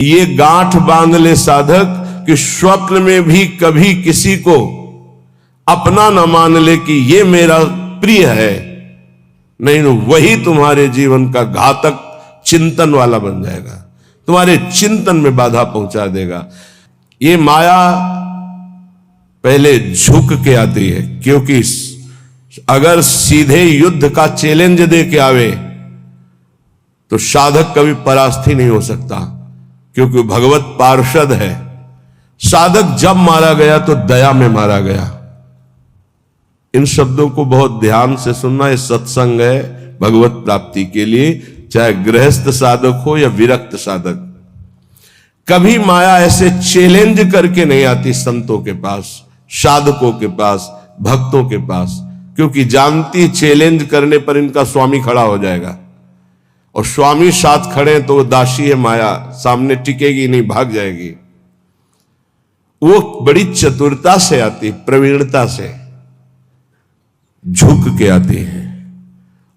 ये गांठ बांध ले साधक कि स्वप्न में भी कभी किसी को अपना न मान ले कि ये मेरा प्रिय है, नहीं तो वही तुम्हारे जीवन का घातक चिंतन वाला बन जाएगा, तुम्हारे चिंतन में बाधा पहुंचा देगा। ये माया पहले झुक के आती है, क्योंकि अगर सीधे युद्ध का चैलेंज दे के आवे तो साधक कभी परास्त ही नहीं हो सकता, क्योंकि भगवत पार्षद है। साधक जब मारा गया तो दया में मारा गया। इन शब्दों को बहुत ध्यान से सुनना। ये सत्संग है भगवत प्राप्ति के लिए, चाहे गृहस्थ साधक हो या विरक्त साधक। कभी माया ऐसे चैलेंज करके नहीं आती संतों के पास, साधकों के पास, भक्तों के पास, क्योंकि जानती चैलेंज करने पर इनका स्वामी खड़ा हो जाएगा, और स्वामी साथ खड़े तो वो दासी है माया, सामने टिकेगी नहीं, भाग जाएगी। वो बड़ी चतुरता से आती, प्रवीणता से झुक के आती है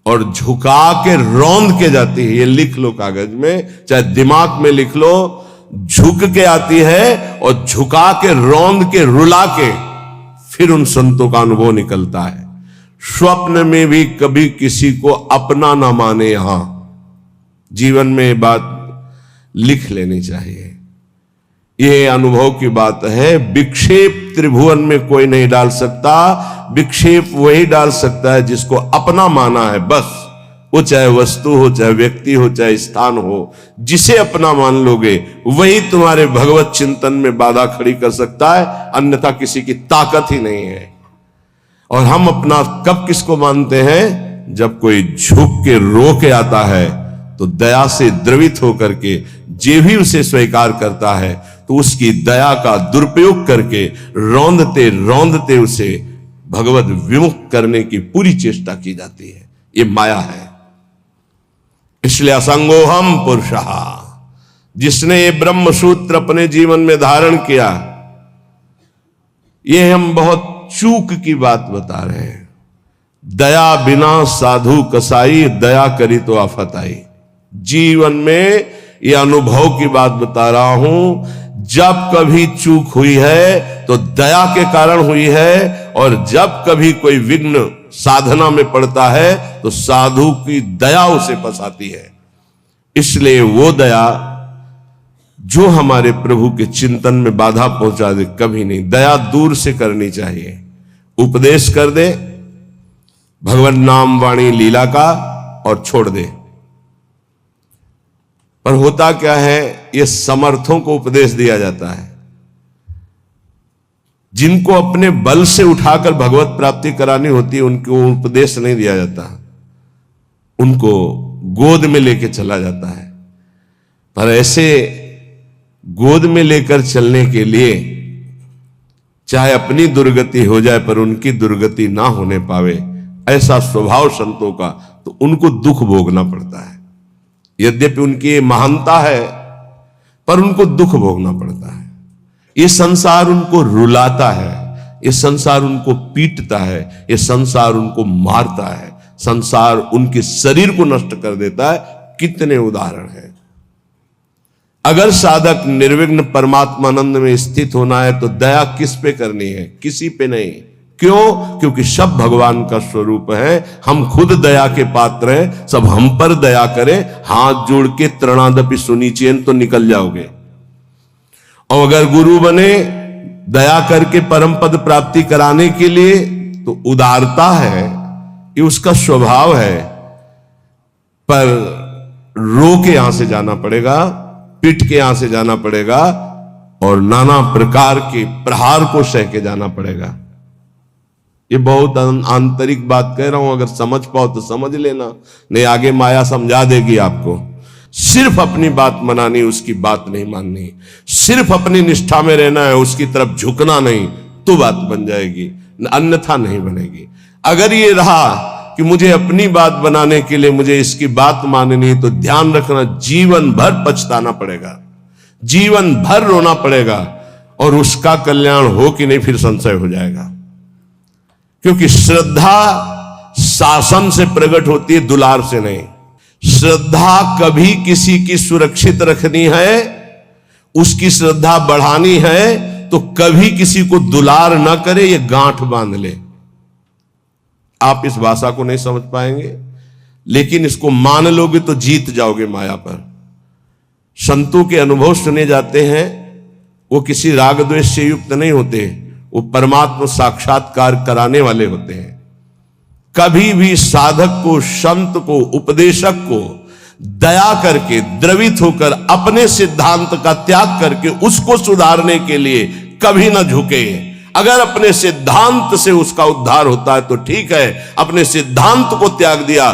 और झुका के रौंद के जाती है। ये लिख लो कागज में, चाहे दिमाग में लिख लो। झुक के आती है और झुका के रौंद के रुला के फिर उन संतों का अनुभव निकलता है। स्वप्न में भी कभी किसी को अपना ना माने। यहां जीवन में ये बात लिख लेनी चाहिए। ये अनुभव की बात है। विक्षेप त्रिभुवन में कोई नहीं डाल सकता। विक्षेप वही डाल सकता है जिसको अपना माना है, बस। वो चाहे वस्तु हो, चाहे व्यक्ति हो, चाहे स्थान हो, जिसे अपना मान लोगे वही तुम्हारे भगवत चिंतन में बाधा खड़ी कर सकता है, अन्यथा किसी की ताकत ही नहीं है। और हम अपना कब किसको मानते हैं? जब कोई झुक के रो के आता है तो दया से द्रवित होकर के जे भी उसे स्वीकार करता है तो उसकी दया का दुरुपयोग करके रौंदते रौंदते उसे भगवत विमुख करने की पूरी चेष्टा की जाती है। ये माया है। इसलिए असंगोहम पुरुषः, जिसने ये ब्रह्म सूत्र अपने जीवन में धारण किया, ये हम बहुत चूक की बात बता रहे हैं। दया बिना साधु कसाई, दया करी तो आफत आई। जीवन में ये अनुभव की बात बता रहा हूं। जब कभी चूक हुई है तो दया के कारण हुई है, और जब कभी कोई विघ्न साधना में पड़ता है तो साधु की दया उसे फंसाती है। इसलिए वो दया जो हमारे प्रभु के चिंतन में बाधा पहुंचा दे, कभी नहीं। दया दूर से करनी चाहिए। उपदेश कर दे भगवान नाम वाणी लीला का और छोड़ दे। पर होता क्या है, ये समर्थों को उपदेश दिया जाता है। जिनको अपने बल से उठाकर भगवत प्राप्ति करानी होती है उनको उपदेश नहीं दिया जाता, उनको गोद में लेके चला जाता है। पर ऐसे गोद में लेकर चलने के लिए चाहे अपनी दुर्गति हो जाए पर उनकी दुर्गति ना होने पावे, ऐसा स्वभाव संतों का, तो उनको दुख भोगना पड़ता है। यद्यपि उनकी महानता है पर उनको दुख भोगना पड़ता है। ये संसार उनको रुलाता है, ये संसार उनको पीटता है, ये संसार उनको मारता है, संसार उनके शरीर को नष्ट कर देता है। कितने उदाहरण हैं। अगर साधक निर्विघ्न परमात्मानंद में स्थित होना है तो दया किस पे करनी है? किसी पे नहीं। क्यों? क्योंकि सब भगवान का स्वरूप है। हम खुद दया के पात्र हैं, सब हम पर दया करें। हाथ जोड़ के त्रणादपि सुनिचेन तो निकल जाओगे। और अगर गुरु बने दया करके परम पद प्राप्ति कराने के लिए, तो उदारता है, ये उसका स्वभाव है। पर रो के यहां से जाना पड़ेगा, पिट के यहां से जाना पड़ेगा, और नाना प्रकार के प्रहार को सह के जाना पड़ेगा। ये बहुत आंतरिक बात कह रहा हूं, अगर समझ पाओ तो समझ लेना, नहीं आगे माया समझा देगी आपको। सिर्फ अपनी बात मनानी, उसकी बात नहीं माननी। सिर्फ अपनी निष्ठा में रहना है, उसकी तरफ झुकना नहीं, तो बात बन जाएगी, अन्यथा नहीं बनेगी। अगर ये रहा कि मुझे अपनी बात बनाने के लिए मुझे इसकी बात माननी, तो ध्यान रखना जीवन भर पछताना पड़ेगा, जीवन भर रोना पड़ेगा, और उसका कल्याण हो कि नहीं फिर संशय हो जाएगा। क्योंकि श्रद्धा शासन से प्रकट होती है, दुलार से नहीं। श्रद्धा कभी किसी की सुरक्षित रखनी है उसकी श्रद्धा बढ़ानी है तो कभी किसी को दुलार न करे, ये गांठ बांध ले। आप इस भाषा को नहीं समझ पाएंगे, लेकिन इसको मान लोगे तो जीत जाओगे माया पर। संतों के अनुभव सुने जाते हैं, वो किसी राग द्वेष से युक्त नहीं होते, वो परमात्मा साक्षात्कार कराने वाले होते हैं। कभी भी साधक को, संत को, उपदेशक को दया करके, द्रवित होकर, अपने सिद्धांत का त्याग करके उसको सुधारने के लिए कभी ना झुके। अगर अपने सिद्धांत से उसका उद्धार होता है तो ठीक है, अपने सिद्धांत को त्याग दिया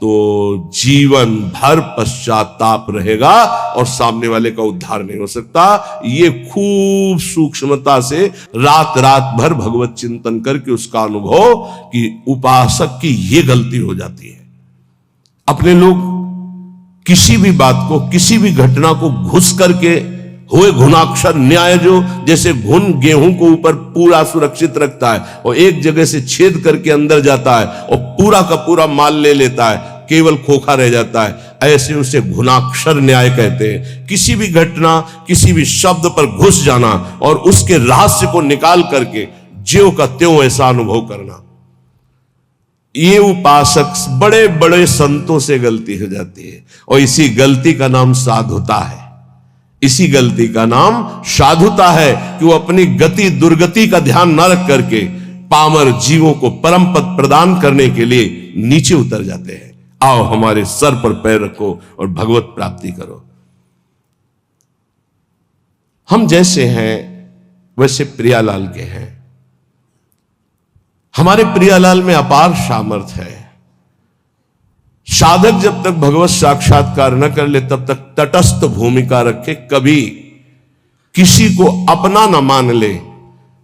तो जीवन भर पश्चाताप रहेगा और सामने वाले का उद्धार नहीं हो सकता। ये खूब सूक्ष्मता से रात रात भर भगवत चिंतन करके उसका अनुभव कि उपासक की ये गलती हो जाती है। अपने लोग किसी भी बात को, किसी भी घटना को घुस करके हुए घुनाक्षर न्याय, जो जैसे घुन गेहूं को ऊपर पूरा सुरक्षित रखता है और एक जगह से छेद करके अंदर जाता है और पूरा का पूरा माल ले लेता है, केवल खोखा रह जाता है, ऐसे उसे घुनाक्षर न्याय कहते हैं। किसी भी घटना, किसी भी शब्द पर घुस जाना और उसके रहस्य को निकाल करके ज्यों का त्यों ऐसा अनुभव करना, ये उपासक बड़े बड़े संतों से गलती हो जाती है। और इसी गलती का नाम साधुता है। इसी गलती का नाम साधुता है कि वो अपनी गति दुर्गति का ध्यान न रख करके पामर जीवों को परम पद प्रदान करने के लिए नीचे उतर जाते हैं। आओ हमारे सर पर पैर रखो और भगवत प्राप्ति करो। हम जैसे हैं वैसे प्रियालाल के हैं। हमारे प्रियालाल में अपार सामर्थ्य है। साधक जब तक भगवत साक्षात्कार न कर ले तब तक तटस्थ भूमिका रखे, कभी किसी को अपना न मान ले,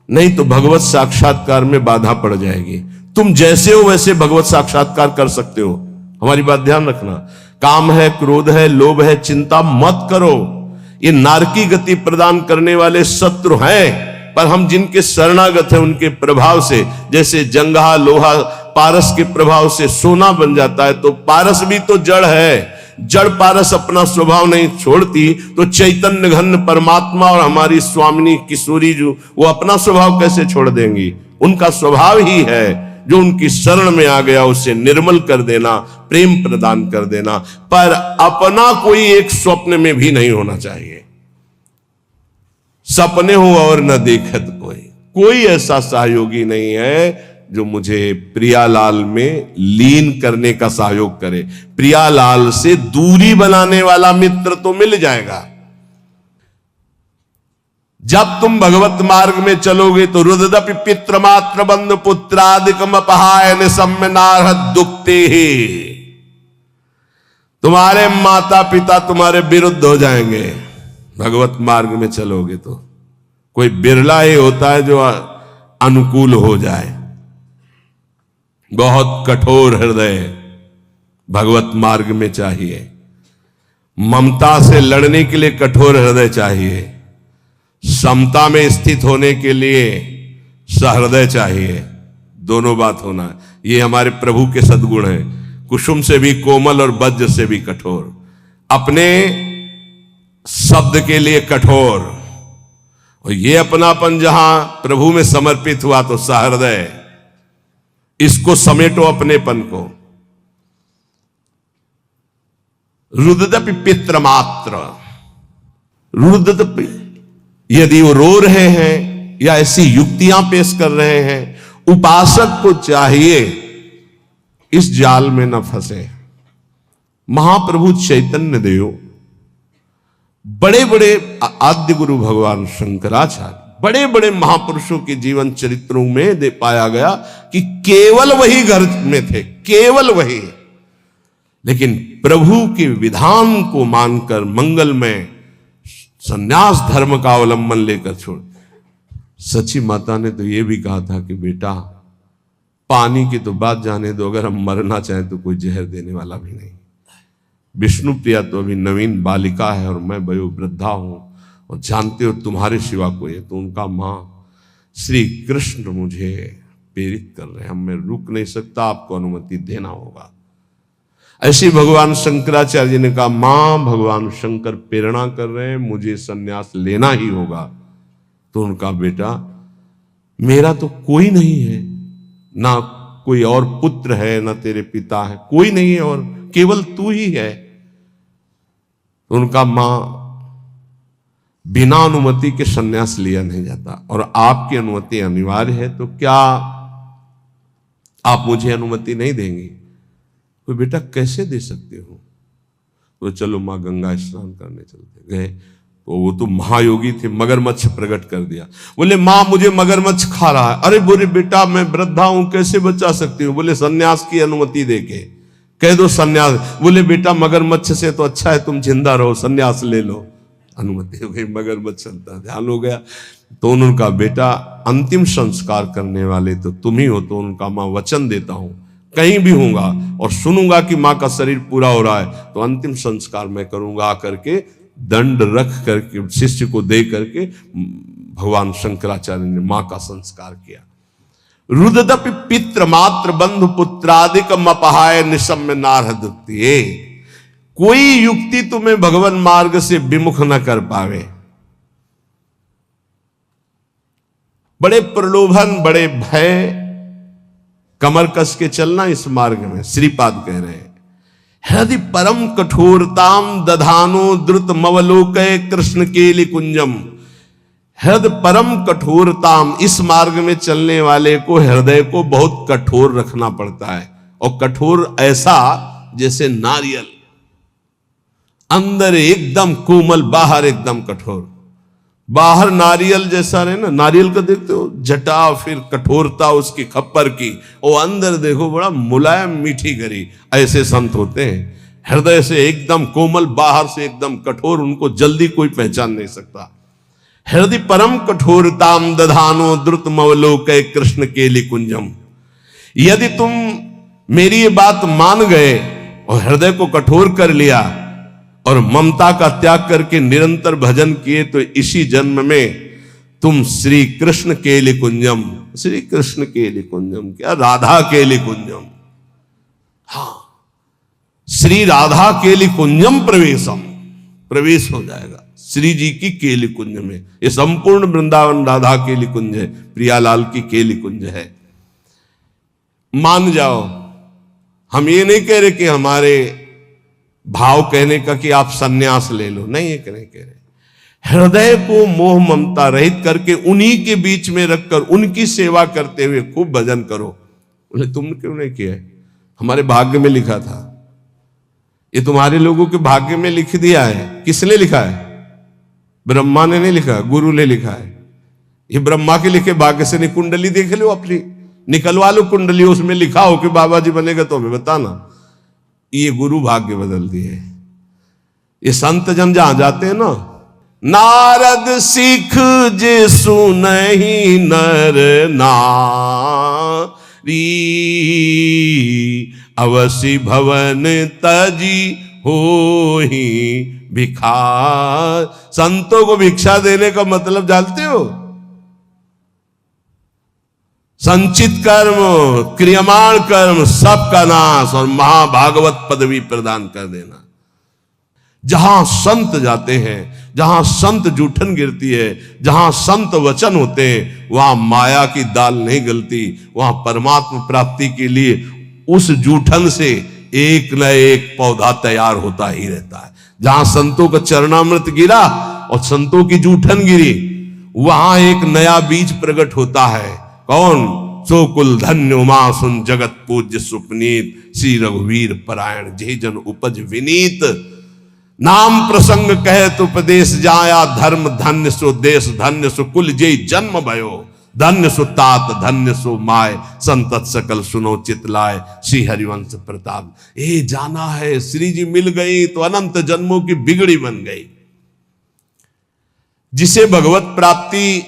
नहीं तो भगवत साक्षात्कार में बाधा पड़ जाएगी। तुम जैसे हो वैसे भगवत साक्षात्कार कर सकते हो। हमारी बात ध्यान रखना। काम है, क्रोध है, लोभ है, चिंता मत करो। ये नारकी गति प्रदान करने वाले शत्रु हैं, पर हम जिनके शरणागत हैं उनके प्रभाव से, जैसे जंगहा लोहा पारस के प्रभाव से सोना बन जाता है, तो पारस भी तो जड़ है। जड़ पारस अपना स्वभाव नहीं छोड़ती तो चैतन्य घन परमात्मा और हमारी स्वामिनी किशोरी जो, वो अपना स्वभाव कैसे छोड़ देंगी? उनका स्वभाव ही है जो उनकी शरण में आ गया उसे निर्मल कर देना, प्रेम प्रदान कर देना। पर अपना कोई एक स्वप्न में भी नहीं होना चाहिए। सपने हो और न देखत कोई ऐसा सहयोगी नहीं है जो मुझे प्रियालाल में लीन करने का सहयोग करे। प्रियालाल से दूरी बनाने वाला मित्र तो मिल जाएगा। जब तुम भगवत मार्ग में चलोगे तो रुददपि पित्र मात्र बंधु पुत्रादिकम अपहाय निसम्य नारहत दुखते ही, तुम्हारे माता पिता तुम्हारे विरुद्ध हो जाएंगे। भगवत मार्ग में चलोगे तो कोई बिरला ही होता है जो अनुकूल हो जाए। बहुत कठोर हृदय भगवत मार्ग में चाहिए। ममता से लड़ने के लिए कठोर हृदय चाहिए। समता में स्थित होने के लिए सहृदय चाहिए। दोनों बात होना है। ये हमारे प्रभु के सद्गुण हैं। कुसुम से भी कोमल और वज्र से भी कठोर, अपने शब्द के लिए कठोर, और ये अपनापन जहां प्रभु में समर्पित हुआ तो सहृदय। इसको समेटो अपनेपन को। रुददपि पित्र मात्र, रुददपि, यदि वो रो रहे हैं या ऐसी युक्तियां पेश कर रहे हैं, उपासक को चाहिए इस जाल में न फंसे। महाप्रभु चैतन्य देव, बड़े बड़े आद्य गुरु भगवान शंकराचार्य, बड़े बड़े महापुरुषों के जीवन चरित्रों में दे पाया गया कि केवल वही घर में थे, केवल वही। लेकिन प्रभु के विधान को मानकर मंगल में संन्यास धर्म का अवलंबन लेकर छोड़। सची माता ने तो यह भी कहा था कि बेटा पानी की तो बात जाने दो, अगर हम मरना चाहें तो कोई जहर देने वाला भी नहीं। विष्णु प्रिया तो अभी नवीन बालिका है और मैं वयोवृद्धा हूं, और जानते हो तुम्हारे सिवा कोई है। तो उनका मां श्री कृष्ण मुझे प्रेरित कर रहे हैं, मैं रुक नहीं सकता, आपको अनुमति देना होगा। ऐसे भगवान शंकराचार्य जी ने कहा, मां भगवान शंकर प्रेरणा कर रहे हैं, मुझे सन्यास लेना ही होगा। तो उनका बेटा, मेरा तो कोई नहीं है, ना कोई और पुत्र है, ना तेरे पिता है, कोई नहीं है, और केवल तू ही है। तो उनका, मां बिना अनुमति के सन्यास लिया नहीं जाता, और आपकी अनुमति अनिवार्य है, तो क्या आप मुझे अनुमति नहीं देंगी? तो बेटा कैसे दे सकते हो? तो चलो मां गंगा स्नान करने चलते गए। तो वो तो महायोगी थे, मगरमच्छ प्रकट कर दिया। बोले, मां मुझे मगरमच्छ खा रहा है। अरे बोले, बेटा मैं वृद्धा हूं, कैसे बचा सकती हूँ? बोले, सन्यास की अनुमति देके कह दो सन्यास। बोले, बेटा मगरमच्छ से तो अच्छा है तुम जिंदा रहो, सन्यास ले लो। अनुमति हो गई, मगरमच्छ चलता ध्यान हो गया। तो उनका बेटा, अंतिम संस्कार करने वाले तो तुम ही हो। तो उनका, मां वचन देता हूं कहीं भी होऊंगा और सुनूंगा कि मां का शरीर पूरा हो रहा है, तो अंतिम संस्कार मैं करूंगा। करके दंड रख करके शिष्य को दे करके भगवान शंकराचार्य ने मां का संस्कार किया। रुददपि पित्र मात्र बंधु पुत्रादिक अपहाय निशम्य नारहदुक्तिये। कोई युक्ति तुम्हें भगवान मार्ग से विमुख न कर पावे। बड़े प्रलोभन, बड़े भय, कमर कस के चलना इस मार्ग में। श्रीपाद कह रहे हैं, हृदय परम कठोरताम दधानो द्रुत मवलोकय कृष्ण केलि कुंजम। हृदय परम कठोरताम, इस मार्ग में चलने वाले को हृदय को बहुत कठोर रखना पड़ता है। और कठोर ऐसा जैसे नारियल, अंदर एकदम कोमल, बाहर एकदम कठोर। बाहर नारियल जैसा रहे ना, नारियल का देखते हो जटा, फिर कठोरता उसकी खप्पर की, और अंदर देखो बड़ा मुलायम मीठी गरी। ऐसे संत होते हैं, हृदय से एकदम कोमल, बाहर से एकदम कठोर, उनको जल्दी कोई पहचान नहीं सकता। हृदय परम कठोरताम दधानो द्रुत मवलोकय कृष्ण केलि कुंजम। यदि तुम मेरी ये बात मान गए और हृदय को कठोर कर लिया और ममता का त्याग करके निरंतर भजन किए, तो इसी जन्म में तुम श्री कृष्ण केलि कुंजम, श्री कृष्ण केलि कुंजम क्या, राधा केलि कुंजम, हाँ श्री राधा केलि कुंजम प्रवेशम, प्रवेश हो जाएगा श्री जी की केलि कुंज में। ये संपूर्ण वृंदावन राधा केलि कुंज है, प्रियालाल की केलि कुंज है। मान जाओ, हम ये नहीं कह रहे कि हमारे भाव कहने का कि आप सन्यास ले लो, नहीं ये कह रहे। हृदय को मोह ममता रहित करके उन्हीं के बीच में रखकर उनकी सेवा करते हुए खूब भजन करो। बोले, तुमने क्यों नहीं किया? हमारे भाग्य में लिखा था। ये तुम्हारे लोगों के भाग्य में लिख दिया है। किसने लिखा है? ब्रह्मा ने नहीं लिखा, गुरु ने लिखा है। ये ब्रह्मा के लिखे भाग्य से नहीं। कुंडली देख लो अपनी, निकलवा लो कुंडली, उसमें लिखा हो कि बाबा जी बनेगा तो हमें बताना। ये गुरु भाग्य बदल दिए। ये संत जन जहां जाते हैं ना, नारद सिख जे सुनहि नर नारी, अवसि भवन तजी होहि भिखार। संतों को भिक्षा देने का मतलब जानते हो? संचित कर्म, क्रियमाण कर्म सबका नाश और महाभागवत पदवी प्रदान कर देना। जहां संत जाते हैं, जहां संत जूठन गिरती है, जहां संत वचन होते हैं, वहां माया की दाल नहीं गलती। वहां परमात्मा प्राप्ति के लिए उस जूठन से एक न एक पौधा तैयार होता ही रहता है। जहां संतों का चरणामृत गिरा और संतों की जूठन गिरी, वहां एक नया बीज प्रकट होता है। कौन? सो कुल धन्य उमा सुन जगत पूज्य सुपनीत, श्री रघुवीर परायण जे जन उपज विनीत। नाम प्रसंग कहत उपदेश जाया, धर्म धन्य सो देश धन्य सो कुल जे जन्म भयो। धन्य सो तात धन्य सो माय, संतत सकल सुनो चितलाय, श्री हरिवंश प्रताप। ए जाना है श्री जी मिल गई तो अनंत जन्मों की बिगड़ी बन गई। जिसे भगवत प्राप्ति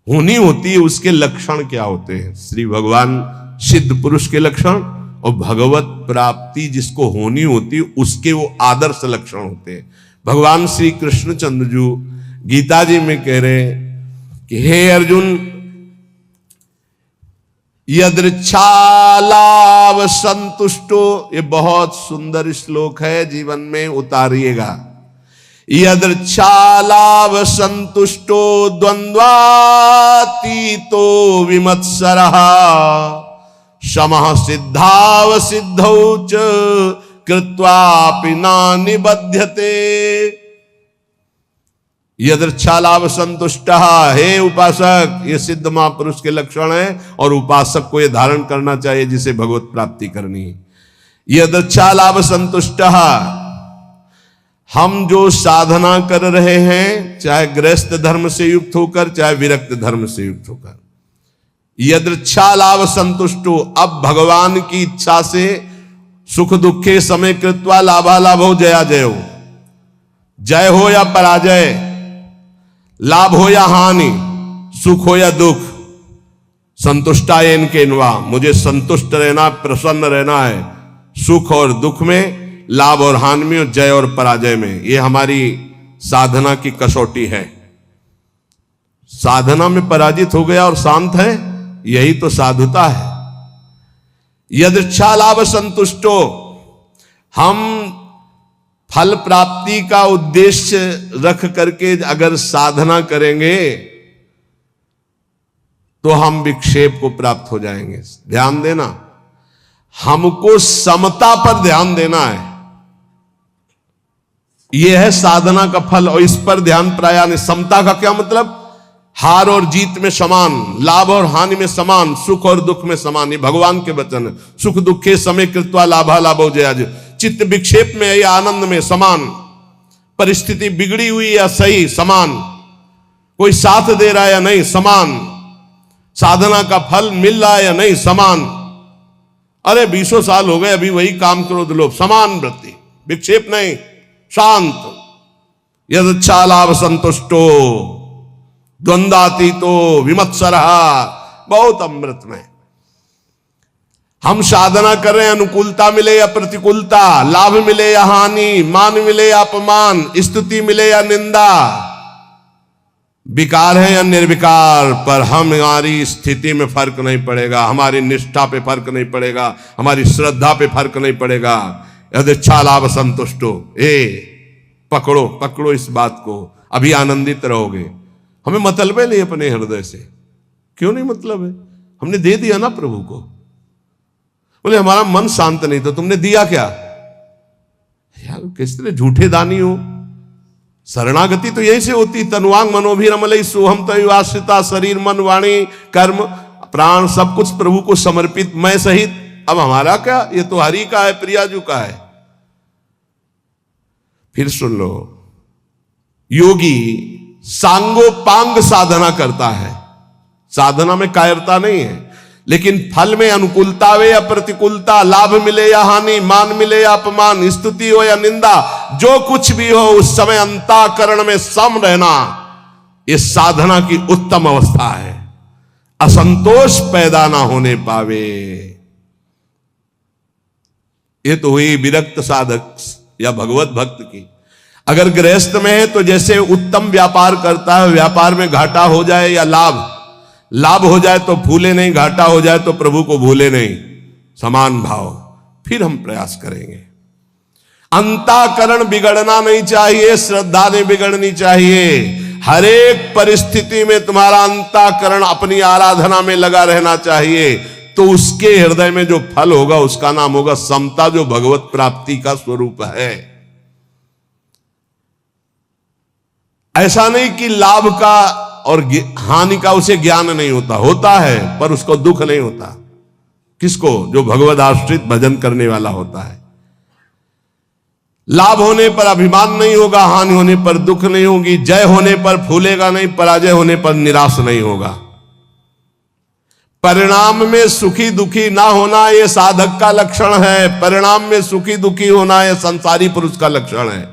होनी होती है, उसके लक्षण क्या होते हैं? श्री भगवान सिद्ध पुरुष के लक्षण और भगवत प्राप्ति जिसको होनी होती है उसके वो आदर्श लक्षण होते हैं। भगवान श्री कृष्णचंद्र जी गीता जी में कह रहे हैं कि हे अर्जुन, यदृच्छालाभ संतुष्टो, ये बहुत सुंदर श्लोक है, जीवन में उतारिएगा। यदृच्छालाभ संतुष्टो द्वंद्वातीतो विमत्सरः, समः सिद्धाव सिद्धौ च कृत्वापि न निबध्यते। यदृच्छालाभ संतुष्ट, हे उपासक, ये सिद्ध महापुरुष के लक्षण है और उपासक को ये धारण करना चाहिए जिसे भगवत प्राप्ति करनी है। यदृच्छालाभ संतुष्ट, हम जो साधना कर रहे हैं, चाहे गृहस्थ धर्म से युक्त होकर चाहे विरक्त धर्म से युक्त होकर, यदृच्छालाभ संतुष्टो, अब भगवान की इच्छा से सुख दुखे समय कृत्वा लाभालाभो जया जयो, जय हो या पराजय, लाभ हो या हानि, सुख हो या दुख, संतुष्टाय इनके इनवा, मुझे संतुष्ट रहना, प्रसन्न रहना है, सुख और दुख में, लाभ और हानि में, जय और पराजय में। ये हमारी साधना की कसौटी है। साधना में पराजित हो गया और शांत है, यही तो साधुता है। यदृच्छा लाभ संतुष्टो, हम फल प्राप्ति का उद्देश्य रख करके अगर साधना करेंगे तो हम विक्षेप को प्राप्त हो जाएंगे। ध्यान देना, हमको समता पर ध्यान देना है, यह है साधना का फल, और इस पर ध्यान प्राय नहीं। समता का क्या मतलब? हार और जीत में समान, लाभ और हानि में समान, सुख और दुख में समान। ये भगवान के वचन है। सुख दुखे समय कृत्वा लाभा लाभो जया जय, चित्त विक्षेप में या आनंद में समान, परिस्थिति बिगड़ी हुई या सही समान, कोई साथ दे रहा है या नहीं समान, साधना का फल मिल रहा है या नहीं समान। अरे 20 साल हो गए अभी वही काम क्रोध लोभ, समान वृत्ति, विक्षेप नहीं, शांत। यदृच्छा लाभ संतुष्टो द्वंद्वातीतो विमत्सरः, बहुत अमृत में। हम साधना कर रहे हैं, अनुकूलता मिले या प्रतिकूलता, लाभ मिले या हानि, मान मिले या अपमान, स्तुति मिले या निंदा, विकार है या निर्विकार, पर हमारी स्थिति में फर्क नहीं पड़ेगा, हमारी निष्ठा पे फर्क नहीं पड़ेगा, हमारी श्रद्धा पे फर्क नहीं पड़ेगा। यदृच्छा लाभ संतुष्टो, पकड़ो पकड़ो इस बात को, अभी आनंदित रहोगे। हमें मतलब है नहीं अपने हृदय से, क्यों नहीं मतलब है? हमने दे दिया ना प्रभु को। बोले हमारा मन शांत नहीं, तो तुमने दिया क्या? यार किस तरह झूठे दानी हो। शरणागति तो यही से होती, तनुवांग मनोभिरमलई सोहम तयुवाश्रिता, शरीर मन वाणी कर्म प्राण सब कुछ प्रभु को समर्पित, मैं सहित। अब हमारा क्या, ये तो हरि का है, प्रियाजू का है। फिर सुन लो, योगी सांगोपांग साधना करता है, साधना में कायरता नहीं है, लेकिन फल में अनुकूलता हो या प्रतिकूलता, लाभ मिले या हानि, मान मिले या अपमान, स्तुति हो या निंदा, जो कुछ भी हो उस समय अंतःकरण में सम रहना, ये साधना की उत्तम अवस्था है। असंतोष पैदा ना होने पावे। ये तो हुई विरक्त साधक या भगवत भक्त की। अगर गृहस्थ में है तो जैसे उत्तम व्यापार करता है, व्यापार में घाटा हो जाए या लाभ हो जाए तो भूले नहीं, घाटा हो जाए तो प्रभु को भूले नहीं, समान भाव। फिर हम प्रयास करेंगे। अंतःकरण बिगड़ना नहीं चाहिए, श्रद्धा नहीं बिगड़नी चाहिए। हर एक परिस्थिति में तुम्हारा अंतःकरण अपनी आराधना में लगा रहना चाहिए, तो उसके हृदय में जो फल होगा उसका नाम होगा समता, जो भगवत प्राप्ति का स्वरूप है। ऐसा नहीं कि लाभ का और हानि का उसे ज्ञान नहीं होता, होता है, पर उसको दुख नहीं होता। किसको? जो भगवद आश्रित भजन करने वाला होता है। लाभ होने पर अभिमान नहीं होगा, हानि होने पर दुख नहीं होगी, जय होने पर फूलेगा नहीं, पराजय होने पर निराश नहीं होगा। परिणाम में सुखी दुखी ना होना यह साधक का लक्षण है, परिणाम में सुखी दुखी होना यह संसारी पुरुष का लक्षण है।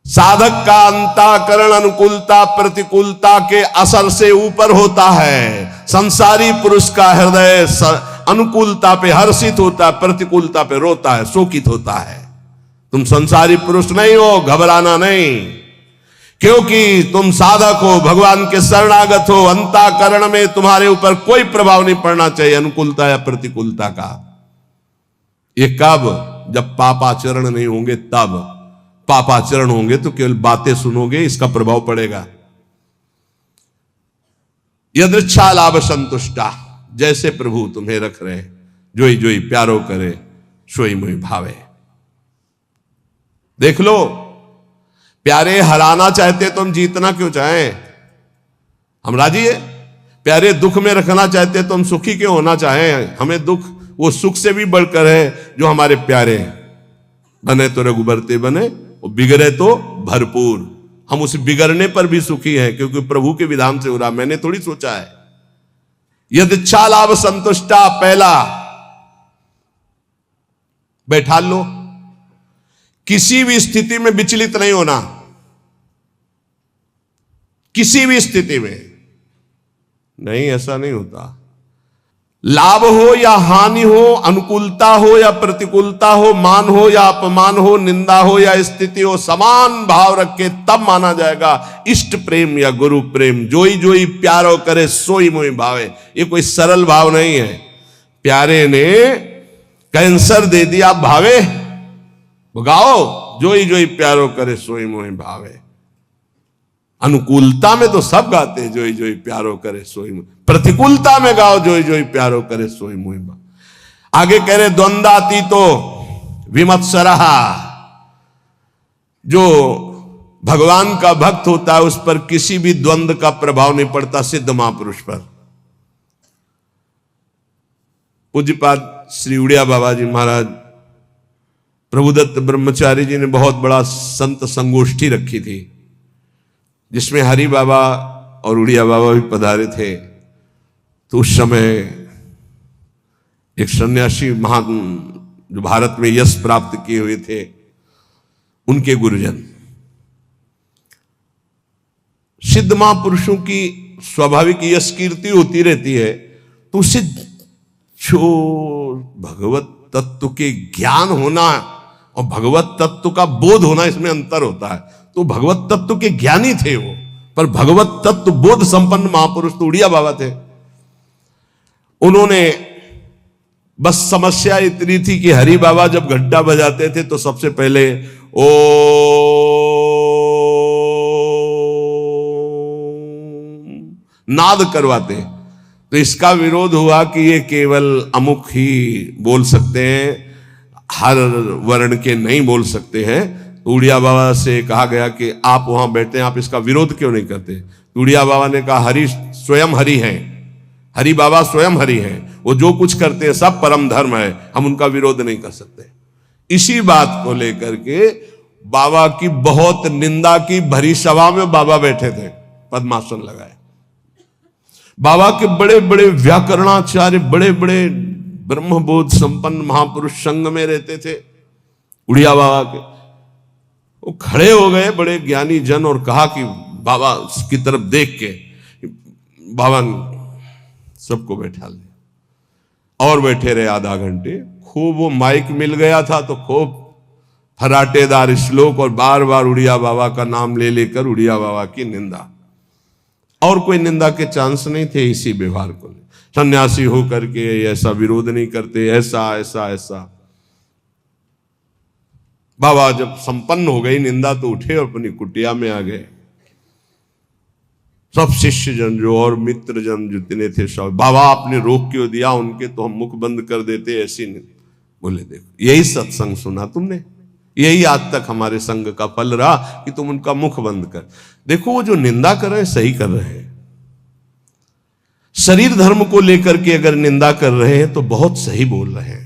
साधक का अंतःकरण अनुकूलता प्रतिकूलता के असर से ऊपर होता है। संसारी पुरुष का हृदय अनुकूलता पे हर्षित होता है, प्रतिकूलता पे रोता है, शोकित होता है। तुम संसारी पुरुष नहीं हो, घबराना नहीं, क्योंकि तुम साधक हो, भगवान के शरणागत हो, अंतःकरण में तुम्हारे ऊपर कोई प्रभाव नहीं पड़ना चाहिए अनुकूलता या प्रतिकूलता का। ये कब? जब पापाचरण नहीं होंगे तब। पापाचरण होंगे तो केवल बातें सुनोगे, इसका प्रभाव पड़ेगा। यदृच्छा लाभ संतुष्टा, जैसे प्रभु तुम्हें रख रहे, जोई जोई प्यारो करे सोई मोई भावे। देख लो, प्यारे हराना चाहते तो हम जीतना क्यों चाहें? हम राजी है। प्यारे दुख में रखना चाहते तो हम सुखी क्यों होना चाहें? हमें दुख वो सुख से भी बढ़कर है जो हमारे प्यारे हैं। बने तो रघुबरते बने, वो बिगड़े तो भरपूर। हम उस बिगड़ने पर भी सुखी हैं क्योंकि प्रभु के विधान से हो रहा, मैंने थोड़ी सोचा है। यदृच्छा लाभ संतुष्टा, पहला बैठा लो, किसी भी स्थिति में विचलित नहीं होना, किसी भी स्थिति में नहीं, ऐसा नहीं होता। लाभ हो या हानि हो, अनुकूलता हो या प्रतिकूलता हो, मान हो या अपमान हो, निंदा हो या स्थिति हो, समान भाव रख के तब माना जाएगा इष्ट प्रेम या गुरु प्रेम। जोई जोई प्यारो करे सोई मोई भावे। ये कोई सरल भाव नहीं है। प्यारे ने कैंसर दे दिया, भावे गाओ जोई जोई प्यारो करे सोई मोई भावे। अनुकूलता में तो सब गाते हैं जोई जोई प्यारो करे सोई मोई, प्रतिकूलता में गाओ जोई जोई प्यारो करे सोई मोई भावे। आगे कह रहे द्वंद्वातीतो विमत्सरः, जो भगवान का भक्त होता है उस पर किसी भी द्वंद्व का प्रभाव नहीं पड़ता, सिद्ध महापुरुष पर। पूज्यपाद श्री उड़िया बाबा जी महाराज, प्रभुदत्त ब्रह्मचारी जी ने बहुत बड़ा संत संगोष्ठी रखी थी जिसमें हरि बाबा और उड़िया बाबा भी पधारे थे। तो उस समय एक सन्यासी महान जो भारत में यश प्राप्त किए हुए थे, उनके गुरुजन, सिद्ध महापुरुषों की स्वाभाविक यश कीर्ति होती रहती है, तो उससे जो भगवत तत्व के ज्ञान होना और भगवत तत्व का बोध होना, इसमें अंतर होता है। तो भगवत तत्व के ज्ञानी थे वो, पर भगवत तत्व बोध संपन्न महापुरुष तो उड़िया बाबा थे। उन्होंने बस समस्या इतनी थी कि हरि बाबा जब घंटा बजाते थे तो सबसे पहले ओ नाद करवाते। तो इसका विरोध हुआ कि ये केवल अमुक ही बोल सकते हैं, हर वर्ण के नहीं बोल सकते हैं। तो उड़िया बाबा से कहा गया कि आप वहां बैठते हैं, आप इसका विरोध क्यों नहीं करते? तो उड़िया बाबा ने कहा हरि स्वयं हरि हैं, हरि बाबा स्वयं हरि हैं, वो जो कुछ करते हैं सब परम धर्म है, हम उनका विरोध नहीं कर सकते। इसी बात को लेकर के बाबा की बहुत निंदा की भरी सभा में बाबा बैठे थे, पद्मासन लगाए। बाबा के बड़े बड़े व्याकरणाचार्य, बड़े बड़े ब्रह्मबोध संपन्न महापुरुष संग में रहते थे उड़िया बाबा के। वो खड़े हो गए बड़े ज्ञानी जन और कहा कि बाबा की तरफ देख के, बाबा सबको बैठा ले और बैठे रहे आधा घंटे। खूब वो माइक मिल गया था तो खूब फराटेदार श्लोक और बार बार उड़िया बाबा का नाम ले लेकर उड़िया बाबा की निंदा, और कोई निंदा के चांस नहीं थे इसी व्यवहार को। सन्यासी होकर के ऐसा विरोध नहीं करते, ऐसा ऐसा ऐसा। बाबा जब संपन्न हो गई निंदा तो उठे और अपनी कुटिया में आ गए। सब शिष्य जन जो और मित्र जन जितने थे सब, बाबा आपने रोक क्यों दिया उनके, तो हम मुख बंद कर देते, ऐसी नहीं। बोले देखो यही सत्संग सुना तुमने, यही आज तक हमारे संग का फल रहा कि तुम उनका मुख बंद कर। देखो वो जो निंदा कर रहे हैं सही कर रहे हैं, शरीर धर्म को लेकर के अगर निंदा कर रहे हैं तो बहुत सही बोल रहे हैं,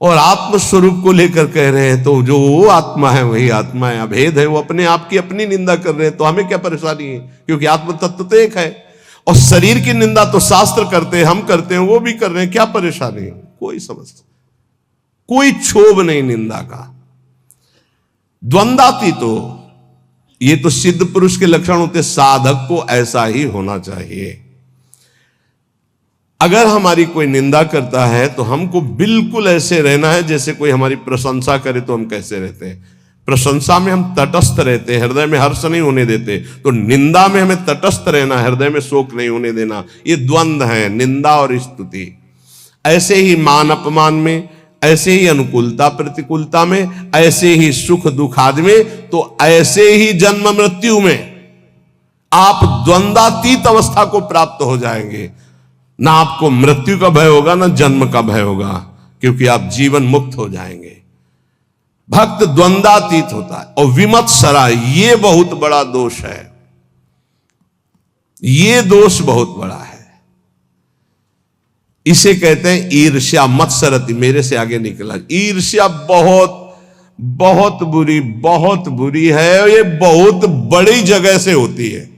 और आत्म स्वरूप को लेकर कह रहे हैं तो जो वो आत्मा है वही आत्मा है, अभेद है, वो अपने आप की अपनी निंदा कर रहे हैं तो हमें क्या परेशानी है, क्योंकि आत्म तत्व तो एक है। और शरीर की निंदा तो शास्त्र करते हैं, हम करते हैं, वो भी कर रहे हैं, क्या परेशानी है? कोई समस्या, कोई क्षोभ नहीं निंदा का। द्वंद्वातीत तो ये तो सिद्ध पुरुष के लक्षण होते, साधक को ऐसा ही होना चाहिए। अगर हमारी कोई निंदा करता है तो हमको बिल्कुल ऐसे रहना है जैसे कोई हमारी प्रशंसा करे तो हम कैसे रहते हैं। प्रशंसा में हम तटस्थ रहते हैं, हृदय में हर्ष नहीं होने देते। तो निंदा में हमें तटस्थ रहना, हृदय में शोक नहीं होने देना। ये द्वंद्व है, निंदा और स्तुति। ऐसे ही मान अपमान में, ऐसे ही अनुकूलता प्रतिकूलता में, ऐसे ही सुख दुख आदि में, तो ऐसे ही जन्म मृत्यु में आप द्वंद्वातीत अवस्था को प्राप्त हो जाएंगे। ना आपको मृत्यु का भय होगा, ना जन्म का भय होगा, क्योंकि आप जीवन मुक्त हो जाएंगे। भक्त द्वंद्वातीत होता है। और विमत्सरा, ये बहुत बड़ा दोष है, ये दोष बहुत बड़ा है। इसे कहते हैं ईर्ष्या। मत्सरति, मेरे से आगे निकला। ईर्ष्या बहुत बहुत बुरी है। ये बहुत बड़ी जगह से होती है।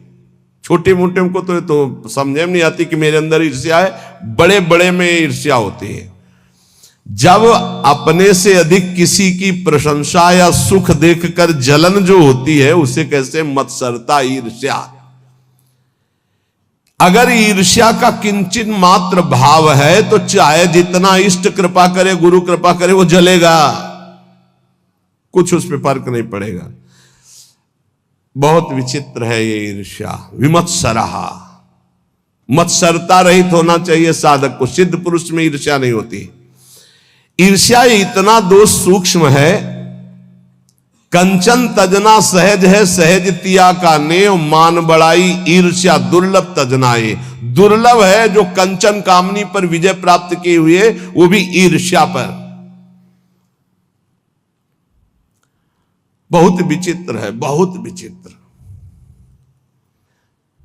छोटे मोटे को तो समझ में नहीं आती कि मेरे अंदर ईर्ष्या है, बड़े बड़े में ईर्ष्या होती है। जब अपने से अधिक किसी की प्रशंसा या सुख देखकर जलन जो होती है, उसे कैसे मत्सरता, ईर्ष्या। अगर ईर्ष्या का किंचित मात्र भाव है तो चाहे जितना इष्ट कृपा करे, गुरु कृपा करे, वो जलेगा, कुछ उस पर फर्क नहीं पड़ेगा। बहुत विचित्र है ये ईर्ष्या। विमत्सरा, मत्सरता रहित होना चाहिए साधक को। सिद्ध पुरुष में ईर्ष्या नहीं होती। ईर्ष्या इतना दोष सूक्ष्म है। कंचन तजना सहज है, सहज तिया का नेव, मान बड़ाई ईर्ष्या दुर्लभ तजनाए। दुर्लभ है जो कंचन कामनी पर विजय प्राप्त किए हुए, वो भी ईर्ष्या पर। बहुत विचित्र है, बहुत विचित्र।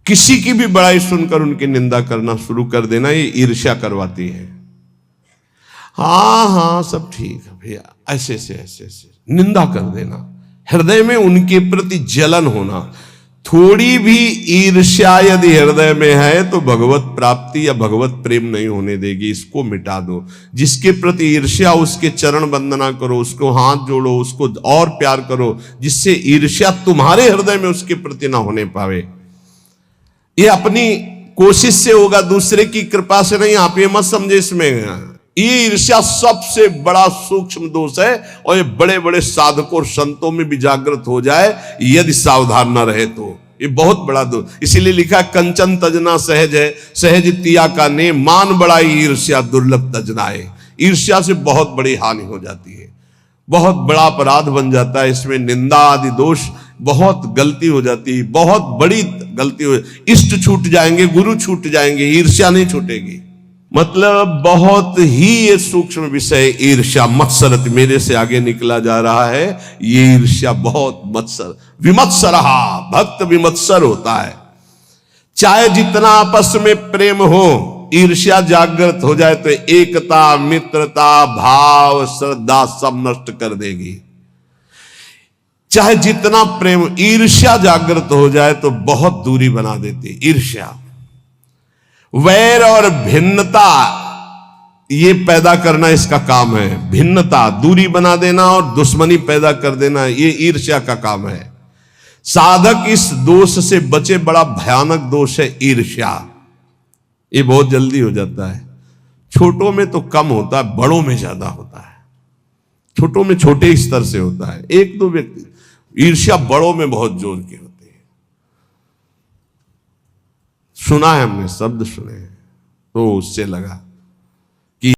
किसी की भी बड़ाई सुनकर उनकी निंदा करना शुरू कर देना, ये ईर्ष्या करवाती है। हाँ सब ठीक है भैया, ऐसे निंदा कर देना, हृदय में उनके प्रति जलन होना। थोड़ी भी ईर्ष्या यदि हृदय में है तो भगवत प्राप्ति या भगवत प्रेम नहीं होने देगी। इसको मिटा दो। जिसके प्रति ईर्ष्या, उसके चरण वंदना करो, उसको हाथ जोड़ो, उसको और प्यार करो, जिससे ईर्ष्या तुम्हारे हृदय में उसके प्रति ना होने पावे। ये अपनी कोशिश से होगा, दूसरे की कृपा से नहीं। आप ये मत समझे इसमें। ये ईर्ष्या सबसे बड़ा सूक्ष्म दोष है, और ये बड़े बड़े साधकों और संतों में भी जागृत हो जाए यदि सावधान न रहे तो। ये बहुत बड़ा दोष। इसीलिए लिखा कंचन तजना सहज है, सहज तिया का ने, मान बड़ाई ईर्ष्या दुर्लभ तजनाए। ईर्ष्या से बहुत बड़ी हानि हो जाती है, बहुत बड़ा अपराध बन जाता है। इसमें निंदा आदि दोष, बहुत गलती हो जाती है, बहुत बड़ी गलती हो। इष्ट छूट जाएंगे, गुरु छूट जाएंगे, ईर्ष्या नहीं छूटेगी। मतलब बहुत ही ये सूक्ष्म विषय ईर्ष्या। मत्सरत, मेरे से आगे निकला जा रहा है। ये ईर्ष्या बहुत मत्सर। विमत्सरहा, भक्त विमत्सर होता है। चाहे जितना आपस में प्रेम हो, ईर्ष्या जागृत हो जाए तो एकता, मित्रता, भाव, श्रद्धा सब नष्ट कर देगी। चाहे जितना प्रेम, ईर्ष्या जागृत हो जाए तो बहुत दूरी बना देती ईर्ष्या। वैर और भिन्नता ये पैदा करना इसका काम है। भिन्नता, दूरी बना देना और दुश्मनी पैदा कर देना, ये ईर्ष्या का काम है। साधक इस दोष से बचे। बड़ा भयानक दोष है ईर्ष्या। ये बहुत जल्दी हो जाता है। छोटों में तो कम होता है, बड़ों में ज्यादा होता है। छोटों में छोटे स्तर से होता है, एक दो व्यक्ति। ईर्ष्या बड़ों में बहुत जोर की होती है। सुना है हमने, शब्द सुने तो उससे लगा।